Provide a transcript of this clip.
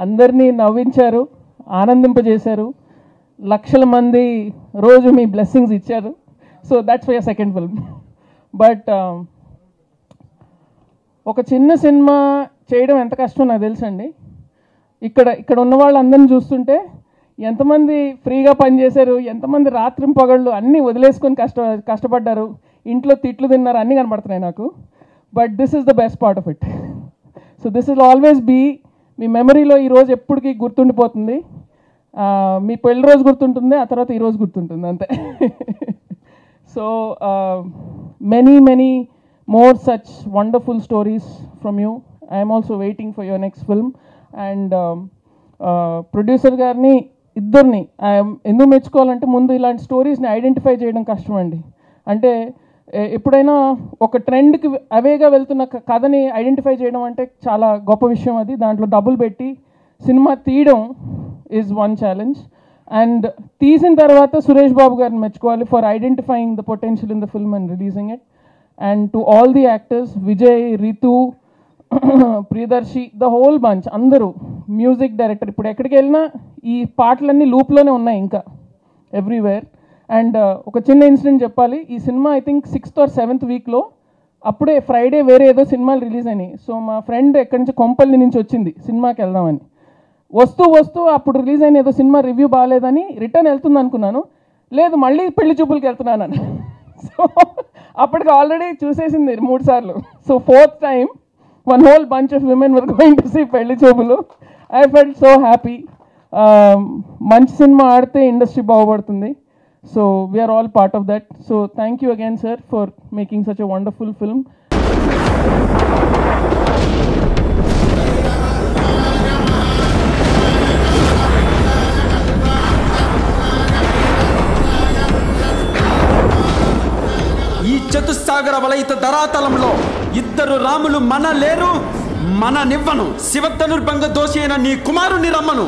అందరినీ నవ్వించారు, ఆనందింపజేశారు, లక్షల మంది రోజు మీ బ్లెస్సింగ్స్ ఇచ్చారు. So that's for your second film. But ఒక చిన్న సినిమా చేయడం ఎంత కష్టం నాకు తెలుసండి. ఇక్కడ ఉన్న వాళ్ళందరినీ చూస్తుంటే ఎంతమంది ఫ్రీగా పనిచేశారు, ఎంతమంది రాత్రింపగళ్ళు అన్నీ వదిలేసుకొని కష్టపడ్డారు, ఇంట్లో తిట్లు తిన్నారు, అన్నీ కనపడుతున్నాయి నాకు. But this is the best part of it. So this will always be మీ మెమరీలో ఈరోజు ఎప్పటికీ గుర్తుండిపోతుంది. మీ పెళ్లి రోజు గుర్తుంటుంది, ఆ తర్వాత ఈరోజు గుర్తుంటుంది అంతే. So many more such wonderful stories from you. I am also waiting for your next film. And producer గారిని ఇద్దరిని ఎందుకు మెచ్చుకోవాలంటే, ముందు ఇలాంటి స్టోరీస్ని ఐడెంటిఫై చేయడం కష్టం అండి. అంటే ఎప్పుడైనా ఒక ట్రెండ్కి అవేగా వెళ్తున్న కథని ఐడెంటిఫై చేయడం అంటే చాలా గొప్ప విషయం. అది దాంట్లో డబ్బులు పెట్టి సినిమా తీయడం ఈజ్ వన్ ఛాలెంజ్. అండ్ తీసిన తర్వాత సురేష్ బాబు గారిని మెచ్చుకోవాలి for identifying the potential in the film and releasing it. And to all the actors, Vijay, Ritu, Priyadarshi, the whole bunch, అందరూ, మ్యూజిక్ డైరెక్టర్, ఇప్పుడు ఎక్కడికి వెళ్ళినా ఈ పాటలన్నీ లూప్లోనే ఉన్నాయి ఇంకా ఎవ్రీవేర్. అండ్ ఒక చిన్న ఇన్సిడెంట్ చెప్పాలి. ఈ cinema I think 6th or 7th వీక్లో అప్పుడే ఫ్రైడే వేరే ఏదో సినిమాలు రిలీజ్ అయినాయి. సో మా ఫ్రెండ్ ఎక్కడి నుంచి కొంపల్లి నుంచి వచ్చింది సినిమాకి వెళ్దామని. వస్తూ అప్పుడు రిలీజ్ అయిన ఏదో సినిమా రివ్యూ బాగాలేదని రిటర్న్ వెళ్తుంది అనుకున్నాను. లేదు, మళ్ళీ పెళ్లి చూపులకి వెళ్తున్నాను. సో అప్పటికి ఆల్రెడీ చూసేసింది 3 సార్లు. So 4th time one whole bunch of women were going to see పెళ్లి చూపులు. I felt so happy. మంచి సినిమా ఆడితే ఇండస్ట్రీ బాగుపడుతుంది. So we are all part of that. So thank you again, sir, for making such a wonderful film. ఈ చతుస్సాగర వలయిత ధరాతలంలో ఇద్దరు రాములు మన లేరు, మన నివ్వను. శివధనుర్భంగ దోషి అయిన నీ కుమారుని రమ్మను.